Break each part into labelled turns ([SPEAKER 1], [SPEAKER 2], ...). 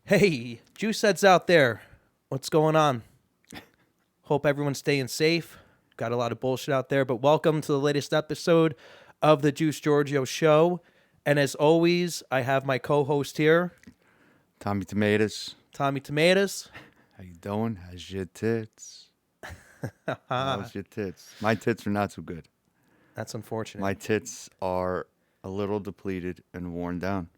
[SPEAKER 1] Hey, juice heads out there. What's going on? Hope everyone's staying safe. Got a lot of bullshit out there, but welcome to the latest episode of the Juice Giorgio show. And as always, I have my co-host here,
[SPEAKER 2] Tommy Tomatas.
[SPEAKER 1] Tommy Tomatas.
[SPEAKER 2] How you doing? How's your tits? How's your tits? My tits are not so good.
[SPEAKER 1] That's unfortunate.
[SPEAKER 2] My tits are a little depleted and worn down.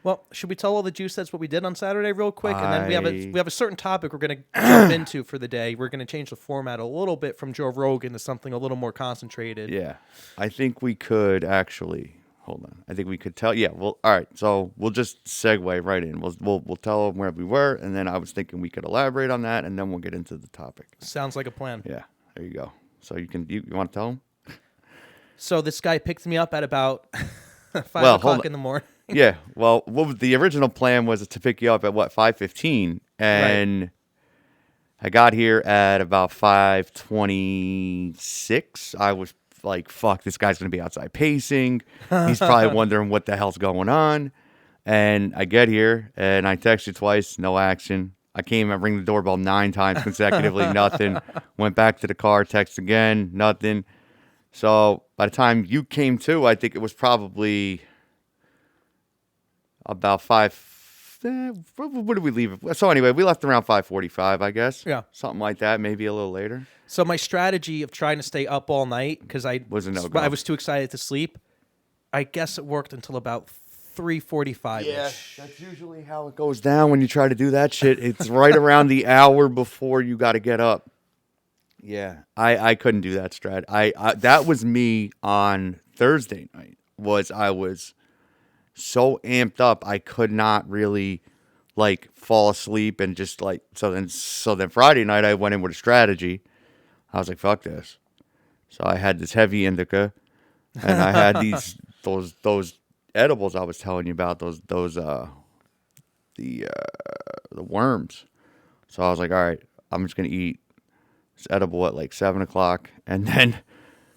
[SPEAKER 1] Well, should we tell all the juice heads what we did on Saturday real quick? And then we have a certain topic we're going to jump into for the day. We're going to change the format a little bit from Joe Rogan to something a little more concentrated.
[SPEAKER 2] Yeah. I think we could actually... Hold on. I think we could tell... Yeah, well, all right. So we'll just segue right in. We'll tell them where we were, and then I was thinking we could elaborate on that, and then we'll get into the topic.
[SPEAKER 1] Sounds like a plan.
[SPEAKER 2] Yeah. There you go. So you want to tell them?
[SPEAKER 1] So this guy picked me up at about 5 o'clock in the morning.
[SPEAKER 2] Yeah, well, the original plan was to pick you up at 5:15, and right. I got here at about 5:26. I was like, "Fuck, this guy's gonna be outside pacing. He's probably wondering what the hell's going on." And I get here, and I text you twice, no action. I came and ring the doorbell 9 times consecutively, nothing. Went back to the car, text again, nothing. So by the time you came to, I think it was probably about 5. What did we leave? So anyway, we left around 5:45, I guess.
[SPEAKER 1] Yeah,
[SPEAKER 2] something like that. Maybe a little later.
[SPEAKER 1] So my strategy of trying to stay up all night because I
[SPEAKER 2] was a no-go.
[SPEAKER 1] I was too excited to sleep. I guess it worked until about 3:45.
[SPEAKER 2] Yeah, that's usually how it goes down when you try to do that shit. It's right around the hour before you got to get up. Yeah, I couldn't do that strat. I that was me on Thursday night. I was so amped up I could not really like fall asleep and just like so then Friday night I went in with a strategy. I was like, fuck this. So I had this heavy indica and I had those edibles I was telling you about, the worms. So I was like, all right, I'm just gonna eat this edible at like 7 o'clock and then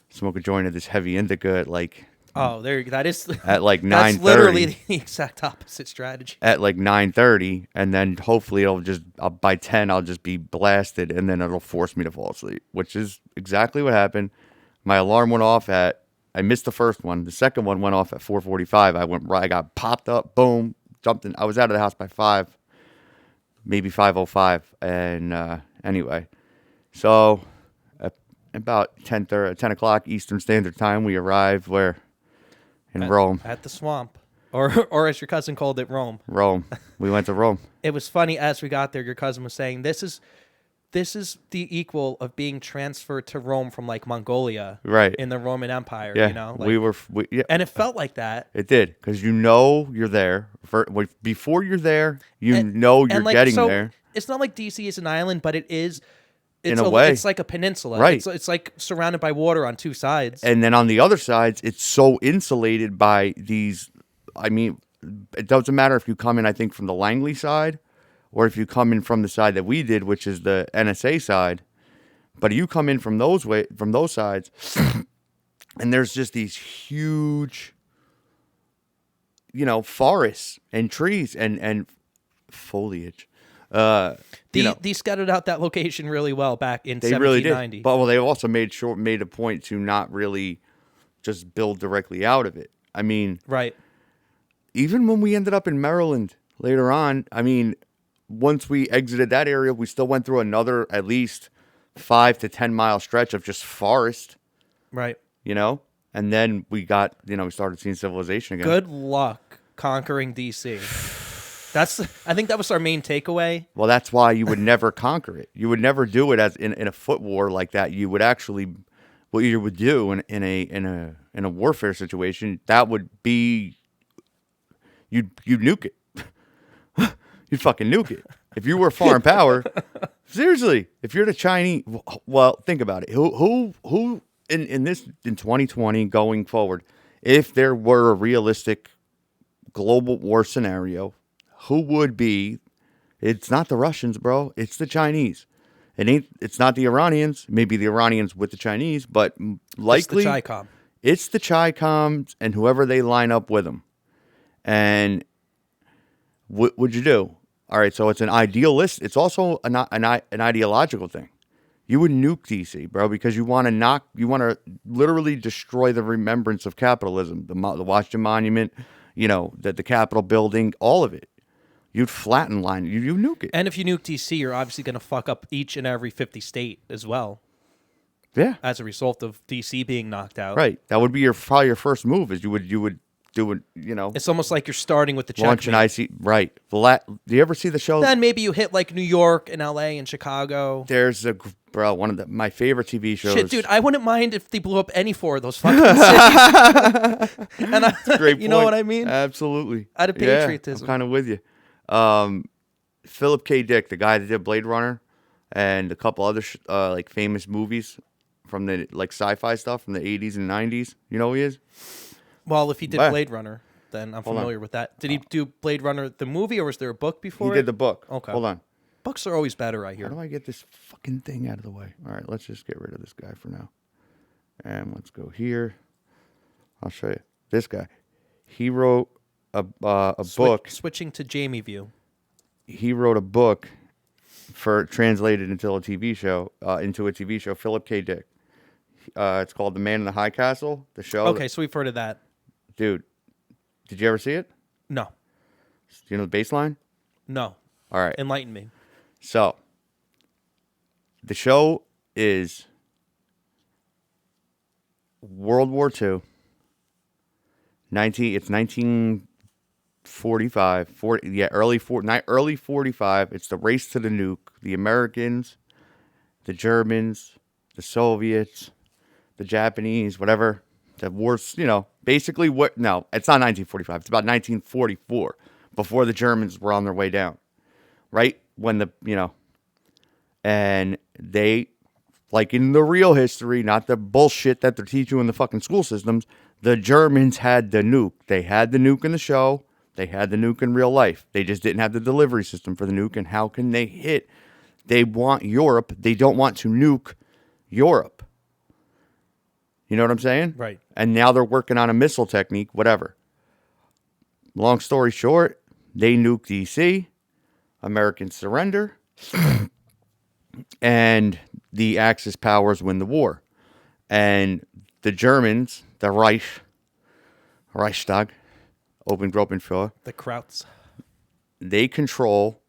[SPEAKER 2] smoke a joint of this heavy indica at like
[SPEAKER 1] that is
[SPEAKER 2] at like 9:30.
[SPEAKER 1] That's literally the exact opposite strategy.
[SPEAKER 2] At like 9:30, and then hopefully it'll just by 10 I'll just be blasted, and then it'll force me to fall asleep, which is exactly what happened. My alarm went off I missed the first one. The second one went off at 4:45. I got popped up, boom, jumped in. I was out of the house by 5, maybe 5:05, and anyway, so at about 10 o'clock Eastern Standard Time, we arrived in Rome.
[SPEAKER 1] At the swamp. Or as your cousin called it, Rome.
[SPEAKER 2] Rome. We went to Rome.
[SPEAKER 1] It was funny as we got there, your cousin was saying, this is the equal of being transferred to Rome from like Mongolia.
[SPEAKER 2] Right.
[SPEAKER 1] In the Roman Empire,
[SPEAKER 2] yeah.
[SPEAKER 1] you know?
[SPEAKER 2] Like, yeah.
[SPEAKER 1] And it felt like that.
[SPEAKER 2] It did, because you're there. Before you're there, you're getting there.
[SPEAKER 1] It's not like DC is an island, but it is.
[SPEAKER 2] In a way.
[SPEAKER 1] It's like a peninsula.
[SPEAKER 2] Right.
[SPEAKER 1] It's like surrounded by water on 2 sides.
[SPEAKER 2] And then on the other sides, it's so insulated by these. I mean, it doesn't matter if you come in, I think, from the Langley side or if you come in from the side that we did, which is the NSA side. But you come in from those sides, and there's just these huge, forests and trees and foliage.
[SPEAKER 1] They scouted out that location really well back in 1790.
[SPEAKER 2] Really did. But they also made a point to not really just build directly out of it. I mean,
[SPEAKER 1] right.
[SPEAKER 2] Even when we ended up in Maryland later on, I mean, once we exited that area, we still went through another at least 5 to 10 mile stretch of just forest.
[SPEAKER 1] Right.
[SPEAKER 2] And then we got, we started seeing civilization again.
[SPEAKER 1] Good luck conquering DC. I think that was our main takeaway.
[SPEAKER 2] Well, that's why you would never conquer it. You would never do it as in a foot war like that. You would actually, what you would do in a warfare situation, that would be, you'd nuke it. You'd fucking nuke it. If you were a foreign power, seriously, if you're the Chinese, well, think about it. Who in 2020 going forward, if there were a realistic global war scenario, who would be? It's not the Russians, bro. It's the Chinese. It's not the Iranians. Maybe the Iranians with the Chinese, but likely it's the Chi-Coms and whoever they line up with them. And what would you do? All right, so it's an idealist. It's also an ideological thing. You would nuke DC, bro, because you want to literally destroy the remembrance of capitalism, the Washington Monument, the Capitol building, all of it. You'd flatten line. You nuke it.
[SPEAKER 1] And if you nuke DC, you're obviously going to fuck up each and every 50 state as well.
[SPEAKER 2] Yeah.
[SPEAKER 1] As a result of DC being knocked out.
[SPEAKER 2] Right. That would be probably your first move. Is you would do it.
[SPEAKER 1] It's almost like you're starting with the
[SPEAKER 2] launch
[SPEAKER 1] checkmate.
[SPEAKER 2] an IC. Right. Do you ever see the show?
[SPEAKER 1] Then maybe you hit like New York and LA and Chicago.
[SPEAKER 2] There's one of my favorite TV shows.
[SPEAKER 1] Shit, dude, I wouldn't mind if they blew up any four of those fucking cities. And
[SPEAKER 2] That's a great
[SPEAKER 1] you
[SPEAKER 2] point.
[SPEAKER 1] know what I mean?
[SPEAKER 2] Absolutely.
[SPEAKER 1] Out of patriotism.
[SPEAKER 2] I'm kind of with you. Philip K. Dick, the guy that did Blade Runner and a couple other like famous movies from the like sci-fi stuff from the 80s and 90s. You know who he is?
[SPEAKER 1] Well, if he did Blade Runner, then I'm familiar with that. Did he do Blade Runner the movie, or was there a book before?
[SPEAKER 2] He did the book.
[SPEAKER 1] Okay.
[SPEAKER 2] Hold on.
[SPEAKER 1] Books are always better, I hear.
[SPEAKER 2] How do I get this fucking thing out of the way? All right, let's just get rid of this guy for now. And let's go here. I'll show you. This guy. He wrote a book.
[SPEAKER 1] Switching to Jamie View.
[SPEAKER 2] He wrote a book translated into a TV show, Philip K. Dick. It's called The Man in the High Castle, the show.
[SPEAKER 1] Okay, so we've heard of that.
[SPEAKER 2] Dude, did you ever see it?
[SPEAKER 1] No.
[SPEAKER 2] Do you know the baseline?
[SPEAKER 1] No.
[SPEAKER 2] All right.
[SPEAKER 1] Enlighten me.
[SPEAKER 2] So, the show is World War II. It's 1945. Early 45. It's the race to the nuke. The Americans, the Germans, the Soviets, the Japanese, whatever. The wars, basically it's not 1945. It's about 1944, before the Germans were on their way down. Right? When and they, like in the real history, not the bullshit that they're teaching you in the fucking school systems, the Germans had the nuke. They had the nuke in the show. They had the nuke in real life. They just didn't have the delivery system for the nuke. And how can they hit? They want Europe. They don't want to nuke Europe. You know what I'm saying?
[SPEAKER 1] Right.
[SPEAKER 2] And now they're working on a missile technique, whatever. Long story short, they nuke DC. Americans surrender. And the Axis powers win the war. And the Germans, the Reichstag, Open Gruppenführer,
[SPEAKER 1] The Krauts.
[SPEAKER 2] they control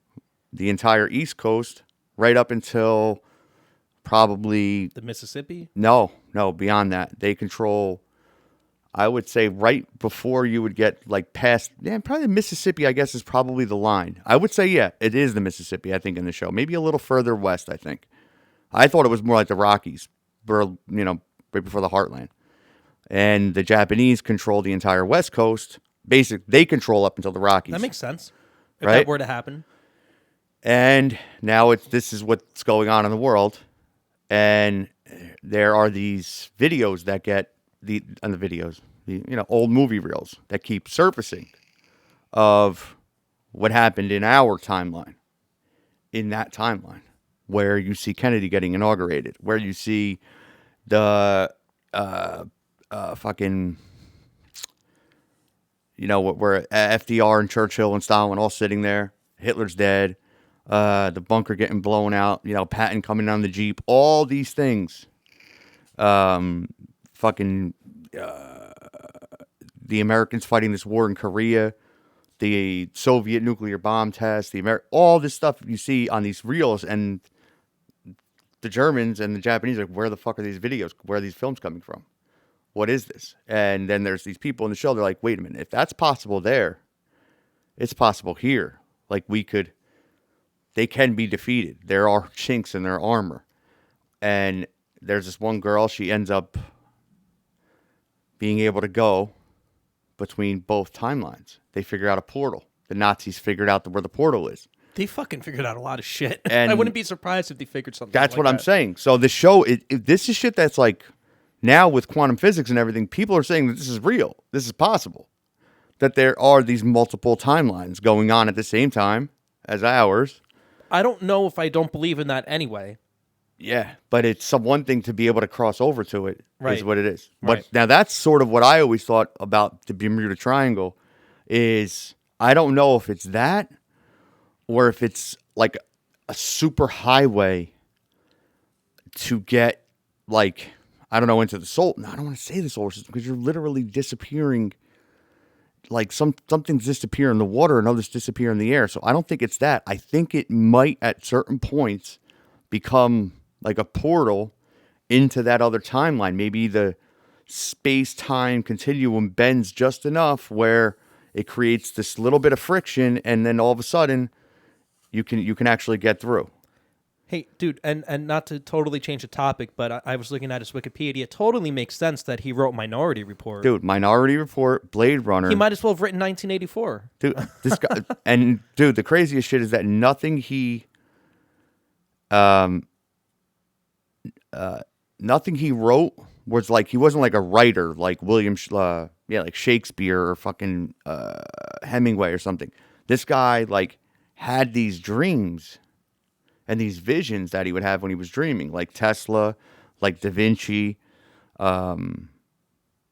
[SPEAKER 2] the entire East Coast right up until probably...
[SPEAKER 1] The Mississippi?
[SPEAKER 2] No, beyond that. They control, I would say, right before you would get like past... Yeah, probably the Mississippi, I guess, is probably the line. I would say, yeah, it is the Mississippi, I think, in the show. Maybe a little further west, I think. I thought it was more like the Rockies, right before the Heartland. And the Japanese control the entire West Coast. They control up until the Rockies.
[SPEAKER 1] That makes sense. If
[SPEAKER 2] Right?
[SPEAKER 1] that were to happen.
[SPEAKER 2] And now this is what's going on in the world. And there are these videos that old movie reels that keep surfacing of what happened in our timeline. In that timeline, where you see Kennedy getting inaugurated, where you see the where FDR and Churchill and Stalin all sitting there. Hitler's dead. The bunker getting blown out. Patton coming on the Jeep. All these things. The Americans fighting this war in Korea. The Soviet nuclear bomb test. All this stuff you see on these reels, and the Germans and the Japanese are like, where the fuck are these videos? Where are these films coming from? What is this? And then there's these people in the show. They're like, wait a minute. If that's possible there, it's possible here. Like they can be defeated. There are chinks in their armor. And there's this one girl. She ends up being able to go between both timelines. They figure out a portal. The Nazis figured out where the portal is.
[SPEAKER 1] They fucking figured out a lot of shit.
[SPEAKER 2] And
[SPEAKER 1] I wouldn't be surprised if they figured something
[SPEAKER 2] That's
[SPEAKER 1] like
[SPEAKER 2] what I'm
[SPEAKER 1] that.
[SPEAKER 2] saying. So the show, this is shit that's like, now with quantum physics and everything, people are saying that this is real. This is possible. That there are these multiple timelines going on at the same time as ours.
[SPEAKER 1] I don't know if I don't believe in that anyway.
[SPEAKER 2] Yeah, but it's one thing to be able to cross over to it,
[SPEAKER 1] Right.
[SPEAKER 2] is what it is.
[SPEAKER 1] Right.
[SPEAKER 2] But now that's sort of what I always thought about the Bermuda Triangle is I don't know if it's that or if it's like a super highway to get like, I don't know, into the soul. No, I don't want to say the solar system because you're literally disappearing. Like something's disappear in the water and others disappear in the air. So I don't think it's that. I think it might at certain points become like a portal into that other timeline. Maybe the space-time continuum bends just enough where it creates this little bit of friction, and then all of a sudden you can actually get through.
[SPEAKER 1] Hey, dude, and not to totally change the topic, but I was looking at his Wikipedia. It totally makes sense that he wrote Minority Report.
[SPEAKER 2] Dude, Minority Report, Blade Runner.
[SPEAKER 1] He might as well have written 1984.
[SPEAKER 2] Dude, this guy, and dude, the craziest shit is that nothing he wrote was like, he wasn't like a writer like like Shakespeare or fucking Hemingway or something. This guy like had these dreams and these visions that he would have when he was dreaming, like Tesla, like Da Vinci.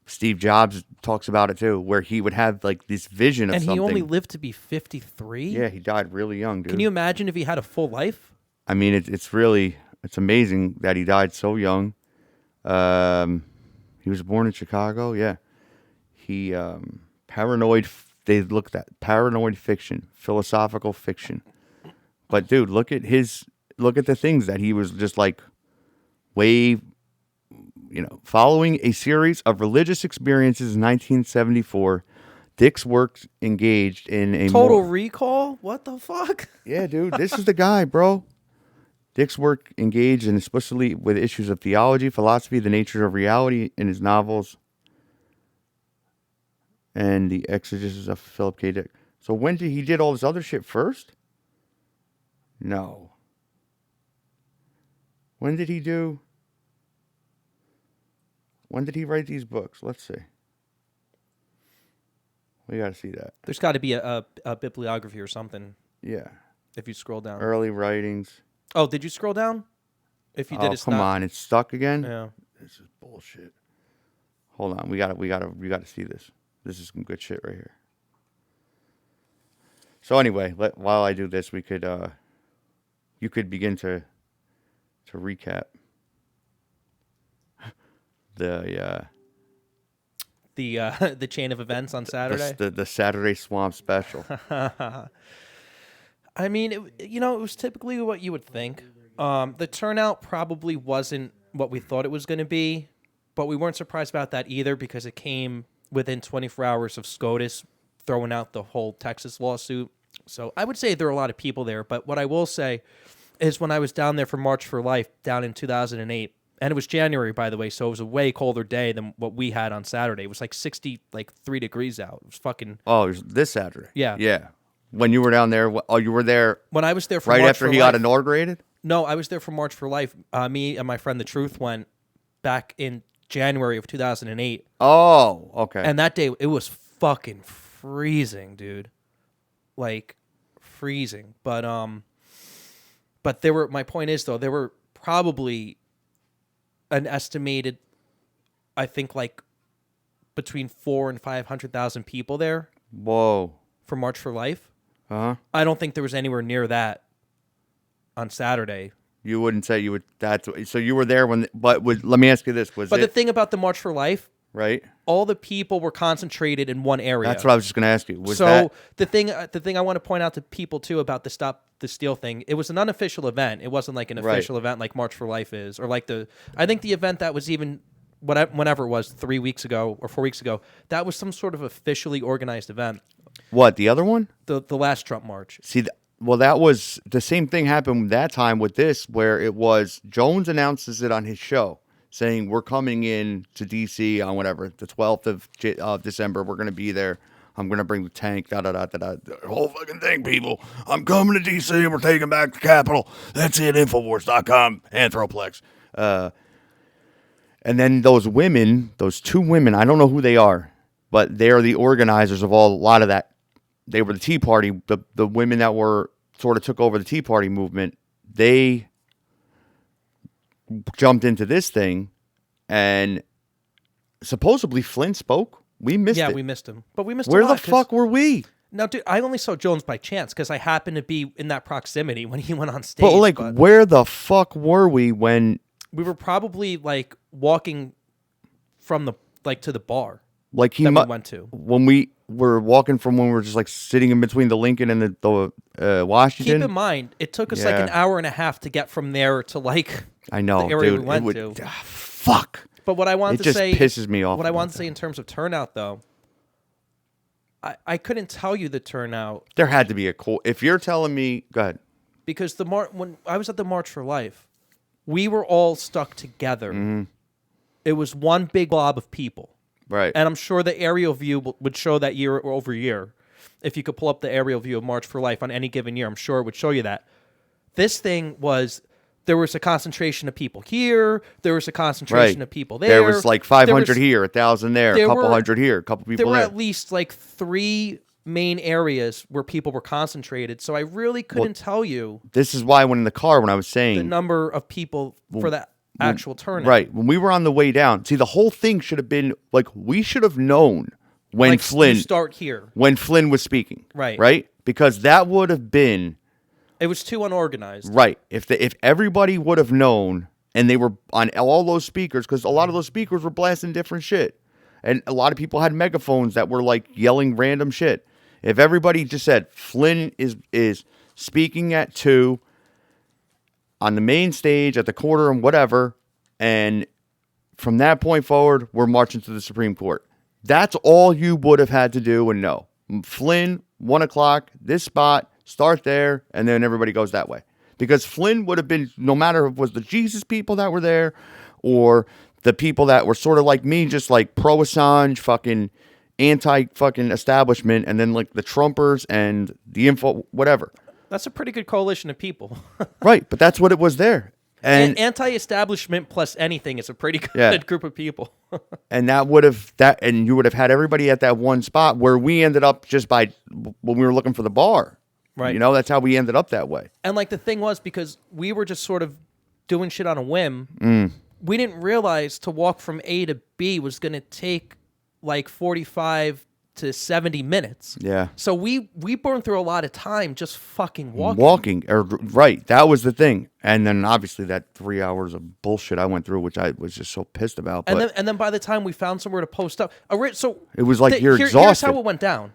[SPEAKER 2] Steve Jobs talks about it too, where he would have like this vision of something.
[SPEAKER 1] And he only lived to be 53?
[SPEAKER 2] Yeah, he died really young, dude.
[SPEAKER 1] Can you imagine if he had a full life?
[SPEAKER 2] I mean, it's amazing that he died so young. He was born in Chicago. Yeah. He, they looked at paranoid fiction, philosophical fiction. But dude, look at the things that he was just like following a series of religious experiences in 1974. Dick's work engaged in a
[SPEAKER 1] Total Recall? What the fuck?
[SPEAKER 2] Yeah, dude, this is the guy, bro. Dick's work engaged in explicitly with issues of theology, philosophy, the nature of reality in his novels, and the exegesis of Philip K. Dick. So when did he did all this other shit first? No. When did he write these books? Let's see. We got to see that.
[SPEAKER 1] There's got to be a bibliography or something.
[SPEAKER 2] Yeah.
[SPEAKER 1] If you scroll down.
[SPEAKER 2] Early writings.
[SPEAKER 1] Oh, did you scroll down? If you did, it's
[SPEAKER 2] come on, it's stuck again.
[SPEAKER 1] Yeah.
[SPEAKER 2] This is bullshit. Hold on, we gotta see this. This is some good shit right here. So anyway, while I do this, you could begin to recap the
[SPEAKER 1] chain of events on Saturday.
[SPEAKER 2] The Saturday Swamp Special.
[SPEAKER 1] I mean, it was typically what you would think. The turnout probably wasn't what we thought it was going to be, but we weren't surprised about that either because it came within 24 hours of SCOTUS throwing out the whole Texas lawsuit. So I would say there were a lot of people there, but what I will say is when I was down there for March for Life down in 2008, and it was January, by the way, so it was a way colder day than what we had on Saturday. It was like 3 degrees out. It was fucking...
[SPEAKER 2] Oh, it was this Saturday?
[SPEAKER 1] Yeah.
[SPEAKER 2] Yeah. When you were down there, you were there...
[SPEAKER 1] When I was there for
[SPEAKER 2] right
[SPEAKER 1] March
[SPEAKER 2] after
[SPEAKER 1] for
[SPEAKER 2] he
[SPEAKER 1] Life,
[SPEAKER 2] got inaugurated?
[SPEAKER 1] No, I was there for March for Life. Me and my friend The Truth went back in January of 2008.
[SPEAKER 2] Oh, okay.
[SPEAKER 1] And that day, it was fucking freezing, dude. Like, freezing. But my point is, though, there were probably an estimated, I think, like, between 400,000 and 500,000 people there.
[SPEAKER 2] Whoa.
[SPEAKER 1] For March for Life.
[SPEAKER 2] Uh-huh.
[SPEAKER 1] I don't think there was anywhere near that on Saturday.
[SPEAKER 2] You wouldn't say you would. So you were there when. But let me ask you this:
[SPEAKER 1] the thing about the March for Life,
[SPEAKER 2] right?
[SPEAKER 1] All the people were concentrated in one area.
[SPEAKER 2] That's what I was just going to ask you.
[SPEAKER 1] The thing I want to point out to people too about the Stop the Steal thing, it was an unofficial event. It wasn't like an official event like March for Life is, or like I think the event that was even whenever it was 3 weeks ago or 4 weeks ago, that was some sort of officially organized event.
[SPEAKER 2] What, the other one?
[SPEAKER 1] The last Trump march.
[SPEAKER 2] See. Well, that was the same thing happened that time with this, where it was Jones announces it on his show, saying we're coming in to D.C. on whatever the 12th of December. We're going to be there. I'm going to bring the tank. The whole fucking thing, people. I'm coming to D.C. and we're taking back the Capitol. That's it. Infowars.com. Anthroplex. And then those two women. I don't know who they are, but they're the organizers of a lot of that. They were the Tea Party, the women that were sort of took over the Tea Party movement. They jumped into this thing, and supposedly Flynn spoke. We missed it.
[SPEAKER 1] Yeah, we missed him. But we missed
[SPEAKER 2] Where
[SPEAKER 1] a lot,
[SPEAKER 2] the fuck were we?
[SPEAKER 1] Now, dude, I only saw Jones by chance because I happened to be in that proximity when he went on stage.
[SPEAKER 2] But like, where the fuck were we when
[SPEAKER 1] we were probably like walking from the to the bar
[SPEAKER 2] like
[SPEAKER 1] we went to
[SPEAKER 2] when we were walking from when we were just like sitting in between the Lincoln and the Washington?
[SPEAKER 1] Keep in mind, it took us like an hour and a half to get from there to like
[SPEAKER 2] I know,
[SPEAKER 1] the area
[SPEAKER 2] dude,
[SPEAKER 1] we went to.
[SPEAKER 2] Fuck.
[SPEAKER 1] But what I wanted to say
[SPEAKER 2] pisses me off.
[SPEAKER 1] What I wanted to say in terms of turnout, though, I couldn't tell you the turnout.
[SPEAKER 2] There had to be a cool. If you're telling me, go ahead.
[SPEAKER 1] Because when I was at the March for Life, we were all stuck together.
[SPEAKER 2] Mm-hmm.
[SPEAKER 1] It was one big blob of people.
[SPEAKER 2] Right.
[SPEAKER 1] And I'm sure the aerial view would show that year over year. If you could pull up the aerial view of March for Life on any given year, I'm sure it would show you that. This thing was, there was a concentration of people here. There was a concentration of people there.
[SPEAKER 2] There was like 500 here, 1,000 there, a couple hundred here, a couple people there.
[SPEAKER 1] There were at least like 3 main areas where people were concentrated. So I really couldn't tell you.
[SPEAKER 2] This is why when in the car, when I was saying
[SPEAKER 1] the number of people for that actual turnout.
[SPEAKER 2] Right. When we were on the way down, see, the whole thing should have been like, we should have known when
[SPEAKER 1] like,
[SPEAKER 2] Flynn
[SPEAKER 1] you start here.
[SPEAKER 2] When Flynn was speaking.
[SPEAKER 1] Right.
[SPEAKER 2] Right? Because that would have been.
[SPEAKER 1] It was too unorganized.
[SPEAKER 2] Right. If everybody would have known and they were on all those speakers, because a lot of those speakers were blasting different shit. And a lot of people had megaphones that were like yelling random shit. If everybody just said Flynn is speaking at 2 on the main stage at the quarter and whatever, and from that point forward, we're marching to the Supreme Court. That's all you would have had to do and know. Flynn, 1 o'clock, this spot, start there, and then everybody goes that way. Because Flynn would have been, no matter if it was the Jesus people that were there, or the people that were sort of like me, just like pro-Assange, fucking anti-fucking establishment, and then like the Trumpers and the info, whatever.
[SPEAKER 1] That's a pretty good coalition of people.
[SPEAKER 2] Right, but that's what it was there. And
[SPEAKER 1] anti-establishment plus anything is a pretty good group of people.
[SPEAKER 2] And and you would have had everybody at that one spot where we ended up just by when we were looking for the bar.
[SPEAKER 1] Right.
[SPEAKER 2] You know, that's how we ended up that way.
[SPEAKER 1] And like the thing was, because we were just sort of doing shit on a whim, we didn't realize to walk from A to B was going to take like 45 to 70 minutes.
[SPEAKER 2] Yeah.
[SPEAKER 1] So we burned through a lot of time just fucking
[SPEAKER 2] walking. Right. That was the thing. And then obviously that 3 hours of bullshit I went through, which I was just so pissed about.
[SPEAKER 1] And then by the time we found somewhere to post up, so
[SPEAKER 2] it was like you're exhausted.
[SPEAKER 1] Here's how it went down.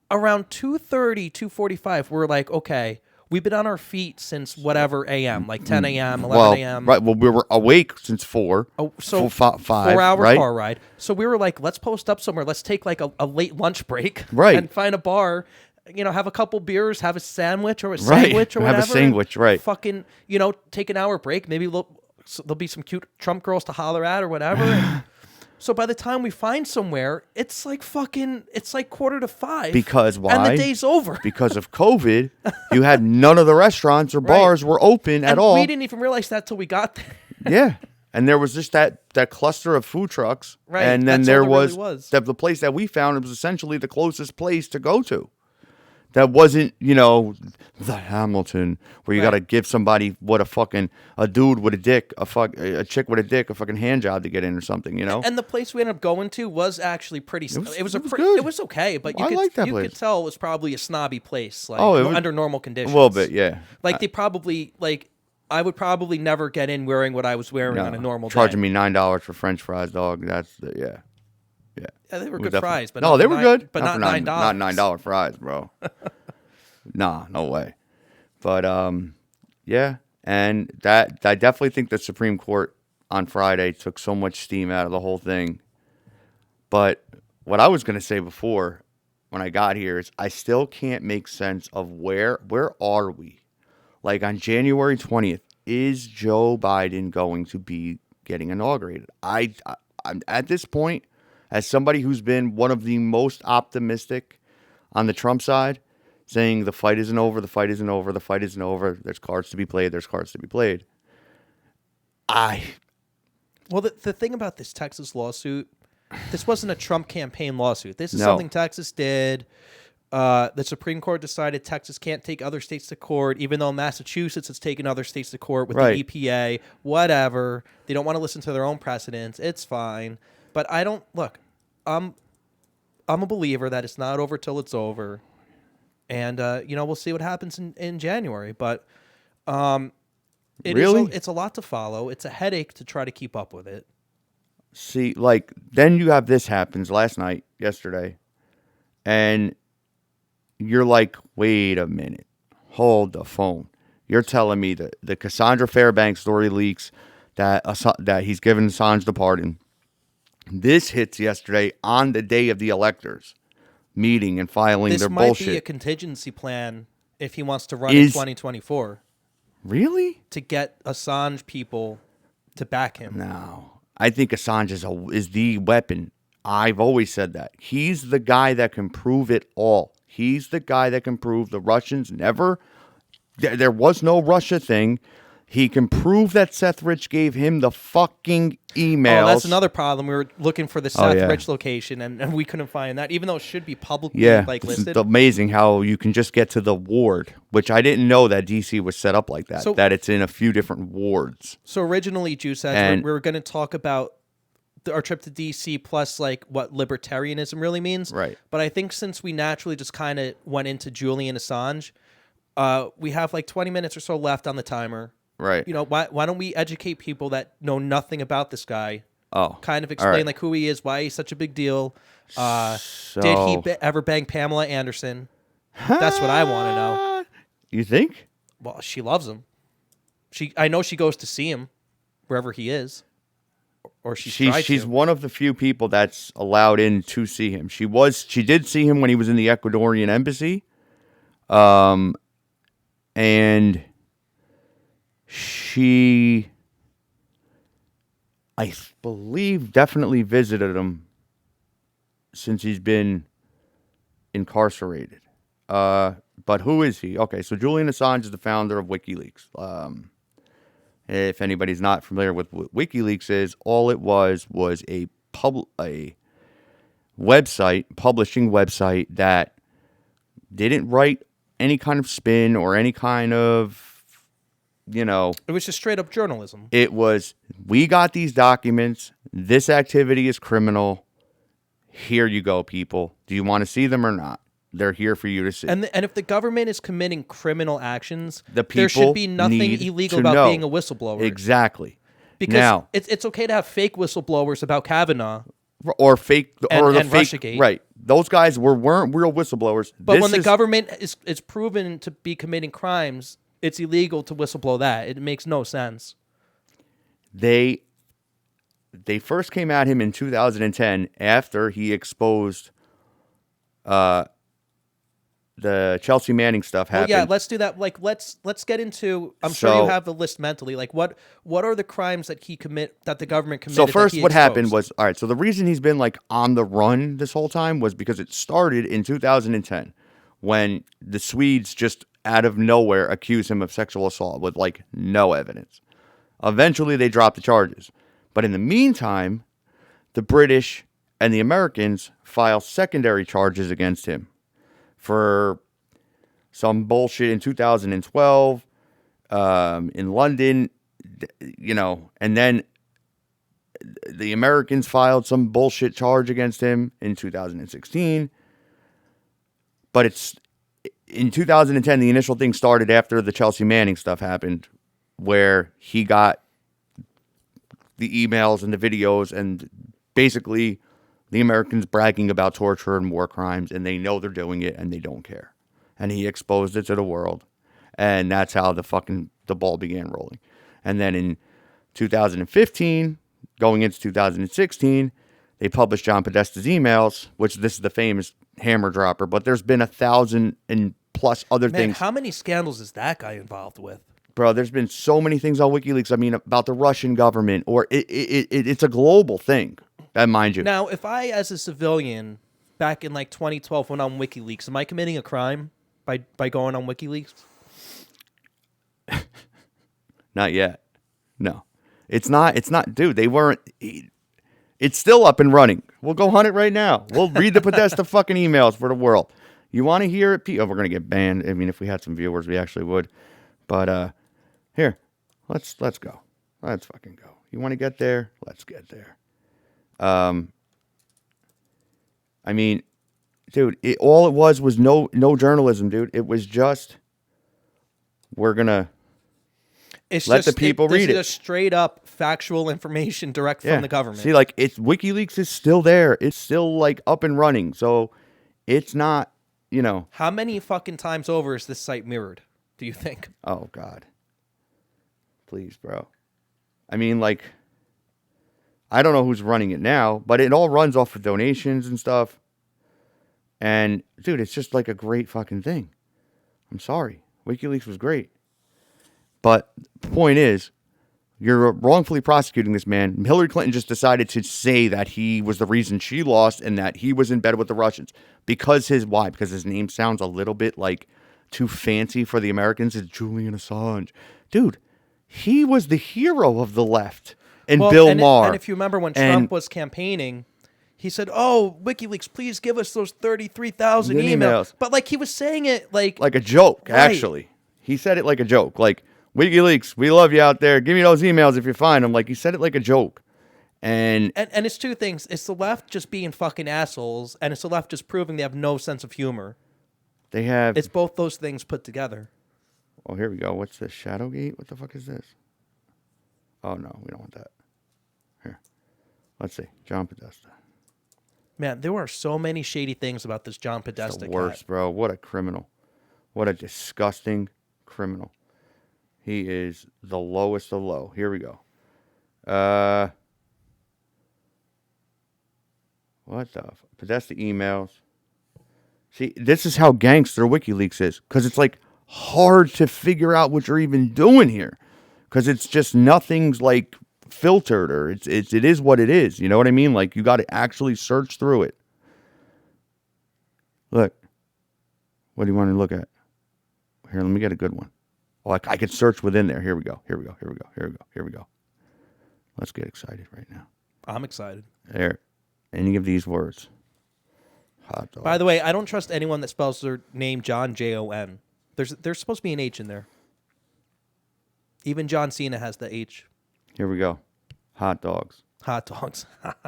[SPEAKER 1] Around 2:30, 2:45, we're like, okay, we've been on our feet since whatever a.m., like 10 a.m., 11 a.m.
[SPEAKER 2] Right. Well, we were awake since 4.
[SPEAKER 1] Oh, so
[SPEAKER 2] 5.
[SPEAKER 1] 4-hour
[SPEAKER 2] right?
[SPEAKER 1] car ride. So we were like, let's post up somewhere. Let's take like a late lunch break.
[SPEAKER 2] Right.
[SPEAKER 1] And find a bar, have a couple beers, have a sandwich or a sandwich or whatever.
[SPEAKER 2] Have a sandwich, right.
[SPEAKER 1] Fucking, take an hour break. Maybe there'll be some cute Trump girls to holler at or whatever. And so by the time we find somewhere, it's like 4:45.
[SPEAKER 2] Because why?
[SPEAKER 1] And the day's over.
[SPEAKER 2] Because of COVID, you had none of the restaurants or bars were open at all.
[SPEAKER 1] We didn't even realize that till we got there.
[SPEAKER 2] Yeah. And there was just that cluster of food trucks.
[SPEAKER 1] Right.
[SPEAKER 2] And then
[SPEAKER 1] That's
[SPEAKER 2] there
[SPEAKER 1] all
[SPEAKER 2] was,
[SPEAKER 1] was.
[SPEAKER 2] the place that we found, it was essentially the closest place to go to. That wasn't, the Hamilton, where you got to give somebody a dude with a dick, a chick with a dick, a fucking hand job to get in or something,
[SPEAKER 1] And the place we ended up going to was actually pretty. It was
[SPEAKER 2] good.
[SPEAKER 1] It was okay, but
[SPEAKER 2] I liked that place.
[SPEAKER 1] Could tell it was probably a snobby place, like under normal conditions.
[SPEAKER 2] A little bit, yeah.
[SPEAKER 1] Like they probably I would probably never get in wearing what I was wearing on a normal
[SPEAKER 2] charging
[SPEAKER 1] day.
[SPEAKER 2] me $9 for French fries, dog. That's yeah.
[SPEAKER 1] Yeah, they were good fries, but
[SPEAKER 2] they were good,
[SPEAKER 1] but not $9.
[SPEAKER 2] Not $9 fries, bro. Nah, no way. But yeah, and that I definitely think the Supreme Court on Friday took so much steam out of the whole thing. But what I was going to say before when I got here is I still can't make sense of where are we? Like on January 20th, is Joe Biden going to be getting inaugurated? I'm at this point, as somebody who's been one of the most optimistic on the Trump side, saying the fight isn't over, the fight isn't over, the fight isn't over, there's cards to be played, there's cards to be played.
[SPEAKER 1] Well, the thing about this Texas lawsuit, this wasn't a Trump campaign lawsuit. This is something Texas did. The Supreme Court decided Texas can't take other states to court, even though Massachusetts has taken other states to court with the EPA. Whatever. They don't want to listen to their own precedents. It's fine. But I don't look. I'm a believer that it's not over till it's over. And, we'll see what happens in January. But
[SPEAKER 2] Really?
[SPEAKER 1] it's a lot to follow. It's a headache to try to keep up with it.
[SPEAKER 2] See, like, then you have this happens yesterday, and you're like, wait a minute. Hold the phone. You're telling me that the Cassandra Fairbanks story leaks that he's given Assange the pardon. This hits yesterday on the day of the electors meeting and filing
[SPEAKER 1] This
[SPEAKER 2] their
[SPEAKER 1] might
[SPEAKER 2] bullshit.
[SPEAKER 1] be a contingency plan if he wants to run in 2024
[SPEAKER 2] Really?
[SPEAKER 1] to get Assange people to back him.
[SPEAKER 2] No. I think Assange is the weapon. I've always said that. He's the guy that can prove it all. He's the guy that can prove the Russians never... There was no Russia thing. He can prove that Seth Rich gave him the fucking emails.
[SPEAKER 1] Oh, that's another problem. We were looking for the Seth Rich location, and we couldn't find that, even though it should be publicly listed.
[SPEAKER 2] It's amazing how you can just get to the ward, which I didn't know that DC was set up like that, that it's in a few different wards.
[SPEAKER 1] So originally, Juice said we were going to talk about our trip to DC plus like what libertarianism really means.
[SPEAKER 2] Right.
[SPEAKER 1] But I think since we naturally just kind of went into Julian Assange, we have like 20 minutes or so left on the timer.
[SPEAKER 2] Right.
[SPEAKER 1] Why don't we educate people that know nothing about this guy?
[SPEAKER 2] Oh.
[SPEAKER 1] Kind of explain like who he is, why he's such a big deal. Did he ever bang Pamela Anderson? That's what I want to know.
[SPEAKER 2] You think?
[SPEAKER 1] Well, she loves him. I know she goes to see him wherever he is. Or she's
[SPEAKER 2] one of the few people that's allowed in to see him. She did see him when he was in the Ecuadorian embassy. And she, I believe, definitely visited him since he's been incarcerated. But who is he? Okay, so Julian Assange is the founder of WikiLeaks. If anybody's not familiar with what WikiLeaks is, all it was a publishing website that didn't write any kind of spin or any kind of,
[SPEAKER 1] It was just straight up journalism.
[SPEAKER 2] It was, we got these documents. This activity is criminal. Here you go, people. Do you want to see them or not? They're here for you to see.
[SPEAKER 1] And if the government is committing criminal actions,
[SPEAKER 2] there
[SPEAKER 1] should be nothing illegal about being a whistleblower.
[SPEAKER 2] Exactly.
[SPEAKER 1] Because
[SPEAKER 2] now,
[SPEAKER 1] it's okay to have fake whistleblowers about Kavanaugh.
[SPEAKER 2] Or fake, or the
[SPEAKER 1] and
[SPEAKER 2] fake,
[SPEAKER 1] Russiagate.
[SPEAKER 2] Right? Those guys weren't real whistleblowers.
[SPEAKER 1] But when the government is proven to be committing crimes, it's illegal to whistleblow that. It makes no sense.
[SPEAKER 2] They first came at him in 2010 after he exposed the Chelsea Manning stuff happened.
[SPEAKER 1] Well, yeah, let's do that. Like, let's get into. I'm sure you have the list mentally. Like, what are the crimes that that the government committed?
[SPEAKER 2] So first, what happened was, all right. So the reason he's been like on the run this whole time was because it started in 2010 when the Swedes just out of nowhere accused him of sexual assault with like no evidence. Eventually, they dropped the charges, but in the meantime, the British and the Americans filed secondary charges against him for some bullshit in 2012 in London, and then the Americans filed some bullshit charge against him in 2016. But it's in 2010, the initial thing started after the Chelsea Manning stuff happened, where he got the emails and the videos and basically the Americans bragging about torture and war crimes, and they know they're doing it, and they don't care. And he exposed it to the world, and that's how the ball began rolling. And then in 2015, going into 2016, they published John Podesta's emails, which this is the famous hammer dropper, but there's been 1,000 and plus other things.
[SPEAKER 1] How many scandals is that guy involved with?
[SPEAKER 2] Bro, there's been so many things on WikiLeaks. I mean, about the Russian government, or it's a global thing. Mind you.
[SPEAKER 1] Now, if I, as a civilian, back in like 2012 went on WikiLeaks, am I committing a crime by going on WikiLeaks?
[SPEAKER 2] Not yet. No. It's not. Dude, they weren't. It's still up and running. We'll go hunt it right now. We'll read the Podesta fucking emails for the world. You want to hear it? Oh, we're going to get banned. I mean, if we had some viewers, we actually would. But here, let's go. Let's fucking go. You want to get there? Let's get there. I mean, dude, all it was no journalism, dude. It was just, we're going to let the people read it.
[SPEAKER 1] This is just straight up factual information direct from the government.
[SPEAKER 2] See, like, WikiLeaks is still there. It's still, like, up and running. So it's not,
[SPEAKER 1] How many fucking times over is this site mirrored, do you think?
[SPEAKER 2] Oh, God. Please, bro. I mean, like, I don't know who's running it now, but it all runs off of donations and stuff. And, dude, it's just like a great fucking thing. I'm sorry. WikiLeaks was great. But the point is, you're wrongfully prosecuting this man. Hillary Clinton just decided to say that he was the reason she lost and that he was in bed with the Russians. Why? Because his name sounds a little bit like too fancy for the Americans. It's Julian Assange. Dude, he was the hero of the left. And Bill Maher.
[SPEAKER 1] And if you remember when Trump was campaigning, he said, "Oh, WikiLeaks, please give us those 33,000 emails." But like he was saying it like
[SPEAKER 2] a joke,
[SPEAKER 1] right.
[SPEAKER 2] Actually. He said it like a joke. Like, WikiLeaks, we love you out there. Give me those emails if you find them. Like, he said it like a joke. And
[SPEAKER 1] it's two things. It's the left just being fucking assholes, and it's the left just proving they have no sense of humor. It's both those things put together.
[SPEAKER 2] Oh, here we go. What's this? Shadowgate? What the fuck is this? Oh, no, we don't want that. Here. Let's see. John Podesta.
[SPEAKER 1] Man, there are so many shady things about this John Podesta
[SPEAKER 2] guy. The worst, bro. What a criminal. What a disgusting criminal. He is the lowest of low. Here we go. What the Podesta emails. See, this is how gangster WikiLeaks is. Because it's like hard to figure out what you're even doing here. Because it's just nothing's like filtered or it is what it is. You know what I mean? Like, you got to actually search through it. Look. What do you want to look at? Here, let me get a good one. Oh, I could search within there. Here we go. Here we go. Let's get excited right now.
[SPEAKER 1] I'm excited.
[SPEAKER 2] There. Any of these words. Hot dog.
[SPEAKER 1] By the way, I don't trust anyone that spells their name John, Jon. There's supposed to be an H in there. Even John Cena has the H.
[SPEAKER 2] Here we go. Hot dogs.
[SPEAKER 1] Hot dogs.
[SPEAKER 2] Wait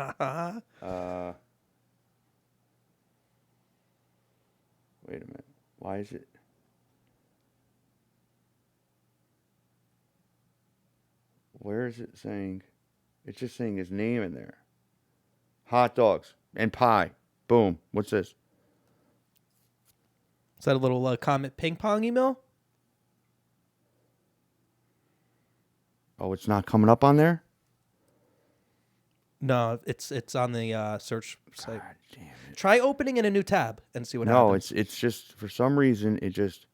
[SPEAKER 2] a minute. Why is it? Where is it saying? It's just saying his name in there. Hot dogs and pie. Boom. What's this?
[SPEAKER 1] Is that a little Comet ping pong email?
[SPEAKER 2] Oh, it's not coming up on there?
[SPEAKER 1] No, it's on the search site.
[SPEAKER 2] God damn it.
[SPEAKER 1] Try opening in a new tab and see what happens.
[SPEAKER 2] No, it's just, for some reason, it just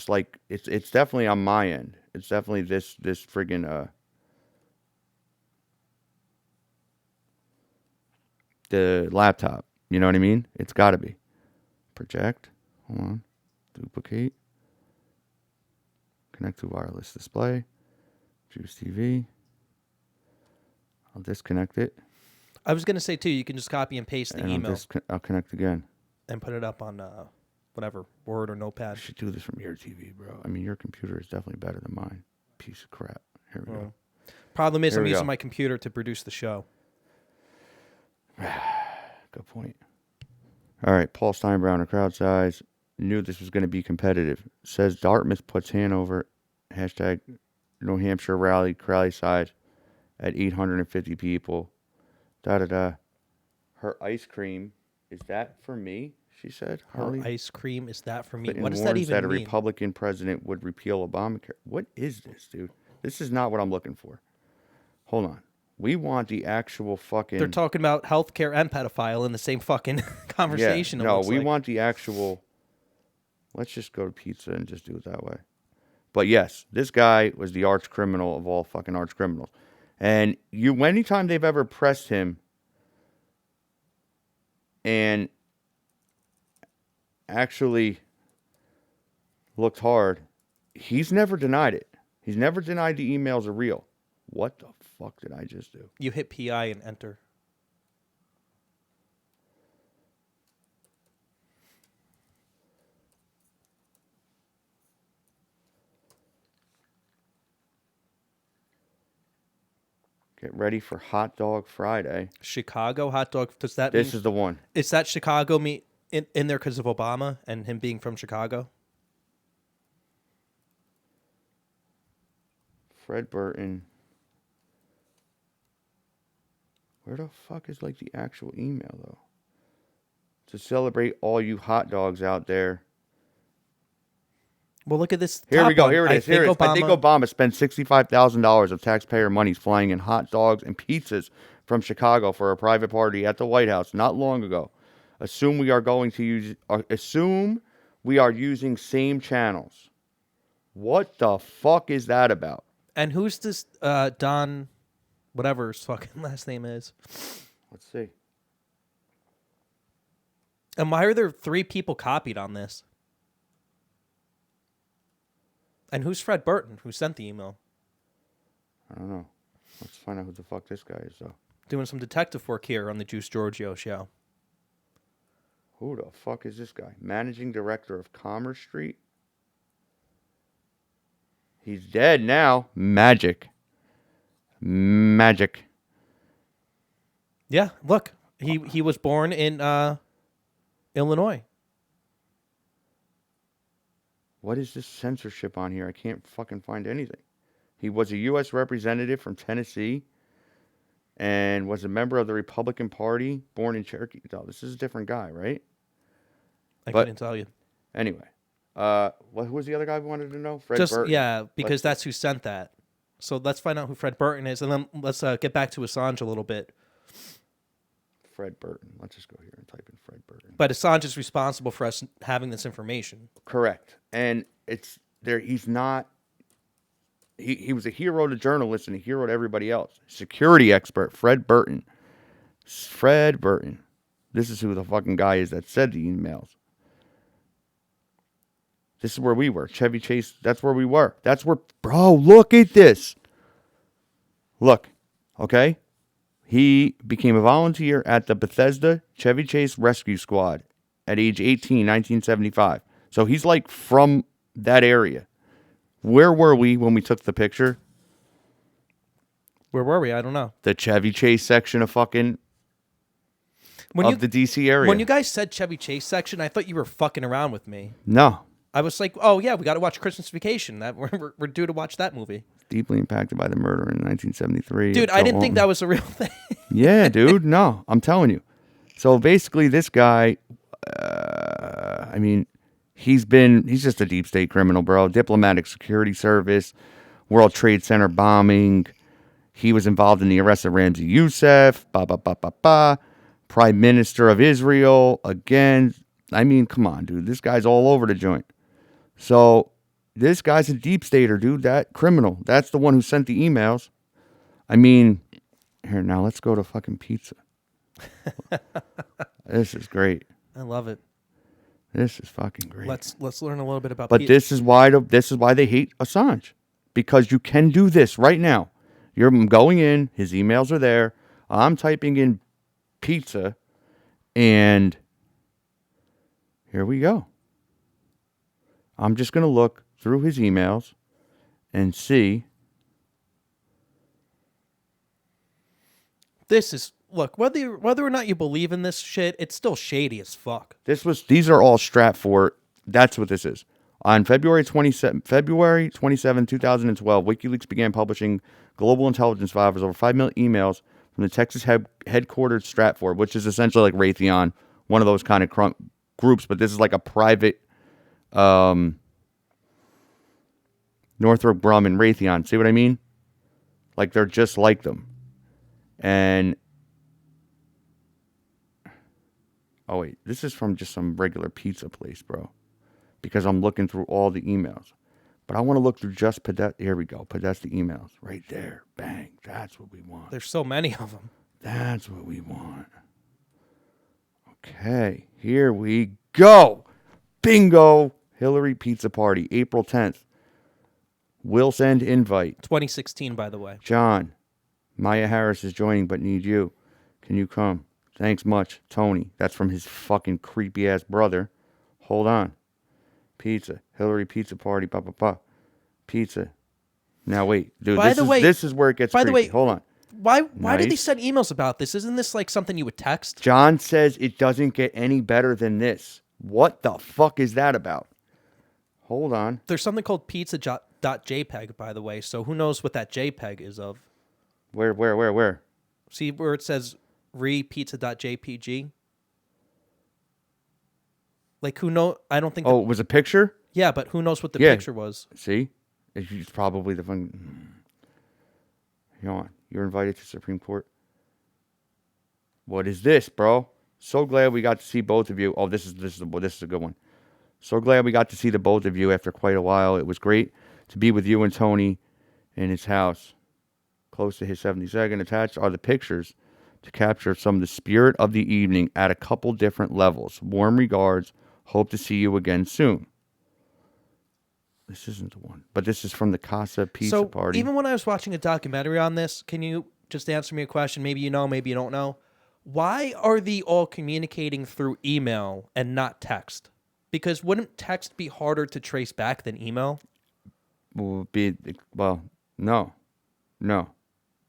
[SPEAKER 2] like, it's definitely on my end. It's definitely this friggin' the laptop. You know what I mean? It's got to be. Project. Hold on. Duplicate. Connect to wireless display. Juice TV. I'll disconnect it.
[SPEAKER 1] I was going to say, too, you can just copy and paste the email.
[SPEAKER 2] I'll connect again.
[SPEAKER 1] And put it up on whatever, Word or Notepad.
[SPEAKER 2] You should do this from your TV, bro. I mean, your computer is definitely better than mine. Piece of crap. Here we go.
[SPEAKER 1] Problem is, I'm using my computer to produce the show.
[SPEAKER 2] Good point. All right, Paul Steinbrenner, crowd size. Knew this was going to be competitive. Says Dartmouth puts Hanover. Hashtag New Hampshire rally size at 850 people. Da-da-da. Her ice cream, is that for me? She said.
[SPEAKER 1] Her ice cream, is that for me?
[SPEAKER 2] Clinton
[SPEAKER 1] what does that even
[SPEAKER 2] that
[SPEAKER 1] mean?
[SPEAKER 2] A Republican president would repeal Obamacare. What is this, dude? This is not what I'm looking for. Hold on. We want the actual fucking...
[SPEAKER 1] They're talking about healthcare and pedophile in the same fucking conversation.
[SPEAKER 2] Yeah, no, we want the actual... Let's just go to pizza and just do it that way. But yes, this guy was the arch criminal of all fucking arch criminals. And anytime they've ever pressed him and actually looked hard, he's never denied it. He's never denied the emails are real. What the fuck did I just do?
[SPEAKER 1] You hit PI and enter.
[SPEAKER 2] Get ready for Hot Dog Friday.
[SPEAKER 1] Chicago hot dog. Does that
[SPEAKER 2] This
[SPEAKER 1] mean,
[SPEAKER 2] is the one.
[SPEAKER 1] is that Chicago meat in there because of Obama and him being from Chicago?
[SPEAKER 2] Fred Burton. Where the fuck is like the actual email though? To celebrate all you hot dogs out there.
[SPEAKER 1] Well, look at this.
[SPEAKER 2] Here we
[SPEAKER 1] top
[SPEAKER 2] go.
[SPEAKER 1] one.
[SPEAKER 2] Here it is. Here it is. I think
[SPEAKER 1] Obama,
[SPEAKER 2] Obama spent $65,000 of taxpayer money flying in hot dogs and pizzas from Chicago for a private party at the White House not long ago. Assume we are using same channels. What the fuck is that about?
[SPEAKER 1] And who's this Don, whatever his fucking last name is?
[SPEAKER 2] Let's see.
[SPEAKER 1] And why are there 3 people copied on this? And who's Fred Burton, who sent the email?
[SPEAKER 2] I don't know. Let's find out who the fuck this guy is, though.
[SPEAKER 1] Doing some detective work here on the Juice Giorgio show.
[SPEAKER 2] Who the fuck is this guy? Managing Director of Commerce Street? He's dead now. Magic.
[SPEAKER 1] Yeah, look. He was born in Illinois.
[SPEAKER 2] What is this censorship on here? I can't fucking find anything. He was a U.S. representative from Tennessee and was a member of the Republican Party, born in Cherokee. Oh, this is a different guy, right?
[SPEAKER 1] I couldn't tell you.
[SPEAKER 2] Anyway, who was the other guy we wanted to know? Fred Burton.
[SPEAKER 1] Yeah, because that's who sent that. So let's find out who Fred Burton is, and then let's get back to Assange a little bit.
[SPEAKER 2] Fred Burton. Let's just go here and type in Fred Burton.
[SPEAKER 1] But Assange is responsible for us having this information.
[SPEAKER 2] Correct. And it's there. He's not. He was a hero to journalists and a hero to everybody else. Security expert, Fred Burton. Fred Burton. This is who the fucking guy is that said the emails. This is where we were. Chevy Chase, that's where we were. That's where, bro, look at this. Look, okay? He became a volunteer at the Bethesda Chevy Chase Rescue Squad at age 18, 1975. So he's like from that area. Where were we when we took the picture?
[SPEAKER 1] Where were we? I don't know.
[SPEAKER 2] The Chevy Chase section of fucking the DC area.
[SPEAKER 1] When you guys said Chevy Chase section, I thought you were fucking around with me.
[SPEAKER 2] No.
[SPEAKER 1] I was like, oh yeah, we got to watch Christmas Vacation. That we're due to watch that movie.
[SPEAKER 2] Deeply impacted by the murder in 1973.
[SPEAKER 1] Dude, I didn't think that was a real thing.
[SPEAKER 2] Yeah, dude. No, I'm telling you. So basically, this guy, I mean, he's just a deep state criminal, bro. Diplomatic Security Service, World Trade Center bombing. He was involved in the arrest of Ramzi Youssef. Prime Minister of Israel. Again, I mean, come on, dude. This guy's all over the joint. So this guy's a deep stater, dude. That criminal. That's the one who sent the emails. I mean, here, now let's go to fucking pizza. This is great.
[SPEAKER 1] I love it.
[SPEAKER 2] This is fucking great.
[SPEAKER 1] Let's learn a little bit about.
[SPEAKER 2] But this is why they hate Assange, because you can do this right now. You're going in. His emails are there. I'm typing in pizza, and here we go. I'm just going to look through his emails and see.
[SPEAKER 1] This is, look, whether or not you believe in this shit, it's still shady as fuck.
[SPEAKER 2] These are all Stratford. That's what this is. On February 27, 2012, Wikileaks began publishing global intelligence files over 5 million emails from the Texas headquartered Stratford, which is essentially like Raytheon, one of those kind of groups, but this is like a private Northrop Grumman, Raytheon. See what I mean? Like they're just like them. And oh wait, this is from just some regular pizza place, bro. Because I'm looking through all the emails. But I want to look through just Podesta. Here we go. Podesta emails. Right there. Bang. That's what we want.
[SPEAKER 1] There's so many of them.
[SPEAKER 2] That's what we want. Okay. Here we go. Bingo. Hillary Pizza Party. April 10th. Will send invite.
[SPEAKER 1] 2016, by the way.
[SPEAKER 2] John. Maya Harris is joining but need you. Can you come? Thanks much. Tony. That's from his fucking creepy ass brother. Hold on. Pizza. Hillary Pizza Party. Pizza. Now wait, dude. This is where it gets creepy. Hold on.
[SPEAKER 1] Why did they
[SPEAKER 2] Nice.
[SPEAKER 1] send emails about this? Isn't this like something you would text?
[SPEAKER 2] John says it doesn't get any better than this. What the fuck is that about? Hold on.
[SPEAKER 1] There's something called pizza.jpg, by the way. So who knows what that JPEG is of?
[SPEAKER 2] Where?
[SPEAKER 1] See where it says repizza.jpg? Like who know? I don't think.
[SPEAKER 2] Oh, it was a picture?
[SPEAKER 1] Yeah, but who knows what the
[SPEAKER 2] Yeah.
[SPEAKER 1] picture was?
[SPEAKER 2] See? It's probably the fun. Hang on. You're invited to Supreme Court. What is this, bro? So glad we got to see both of you. Oh, this is a good one. So glad we got to see the both of you after quite a while. It was great to be with you and Tony in his house. Close to his 72nd. Attached are the pictures to capture some of the spirit of the evening at a couple different levels. Warm regards. Hope to see you again soon. This isn't the one, but this is from the Casa Pizza Party.
[SPEAKER 1] Even when I was watching a documentary on this, can you just answer me a question? Maybe you know, maybe you don't know. Why are they all communicating through email and not text? Because wouldn't text be harder to trace back than email?
[SPEAKER 2] No.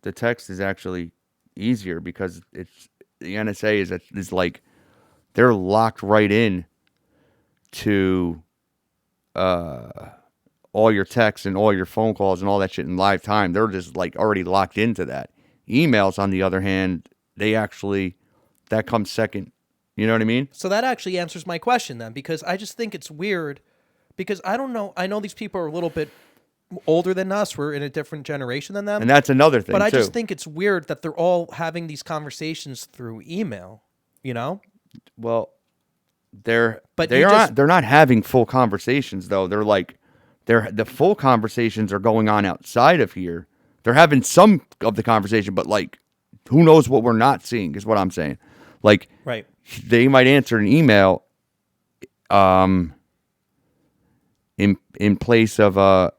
[SPEAKER 2] The text is actually easier because it's the NSA is like they're locked right in to all your texts and all your phone calls and all that shit in live time. They're just like already locked into that. Emails, on the other hand, that comes second. You know what I mean?
[SPEAKER 1] So that actually answers my question then, because I just think it's weird. Because I don't know. I know these people are a little bit older than us. We're in a different generation than them.
[SPEAKER 2] And that's another thing,
[SPEAKER 1] but I
[SPEAKER 2] too.
[SPEAKER 1] just think it's weird that they're all having these conversations through email, you know?
[SPEAKER 2] Well, they're
[SPEAKER 1] But
[SPEAKER 2] they're not having full conversations though. The full conversations are going on outside of here. They're having some of the conversation, but like who knows what we're not seeing is what I'm saying. Like
[SPEAKER 1] Right.
[SPEAKER 2] They might answer an email in place of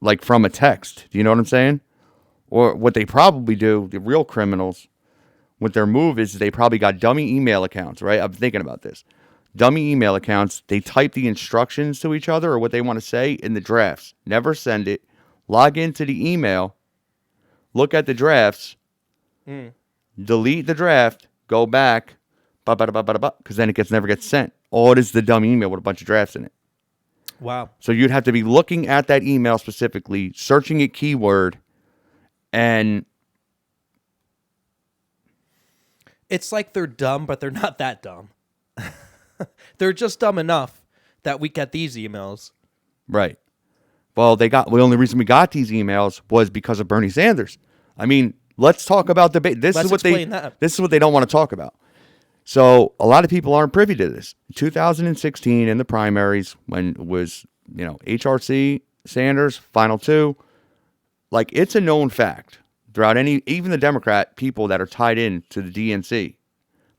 [SPEAKER 2] like from a text. Do you know what I'm saying? Or what they probably do, the real criminals, what their move is they probably got dummy email accounts, right? I'm thinking about this. Dummy email accounts, they type the instructions to each other or what they want to say in the drafts. Never send it. Log into the email. Look at the drafts. Delete the draft. Go back. Because then it never gets sent. Oh, it is the dumb email with a bunch of drafts in it.
[SPEAKER 1] Wow.
[SPEAKER 2] So you'd have to be looking at that email specifically, searching it keyword, and
[SPEAKER 1] It's like they're dumb, but they're not that dumb. They're just dumb enough that we get these emails.
[SPEAKER 2] right. Well, the only reason we got these emails was because of Bernie Sanders. I mean, let's talk about debate. This
[SPEAKER 1] Let's
[SPEAKER 2] is what
[SPEAKER 1] explain that.
[SPEAKER 2] This is what they don't want to talk about. So a lot of people aren't privy to this. 2016 in the primaries, when it was HRC Sanders final two, like it's a known fact throughout even the Democrat people that are tied in to the DNC,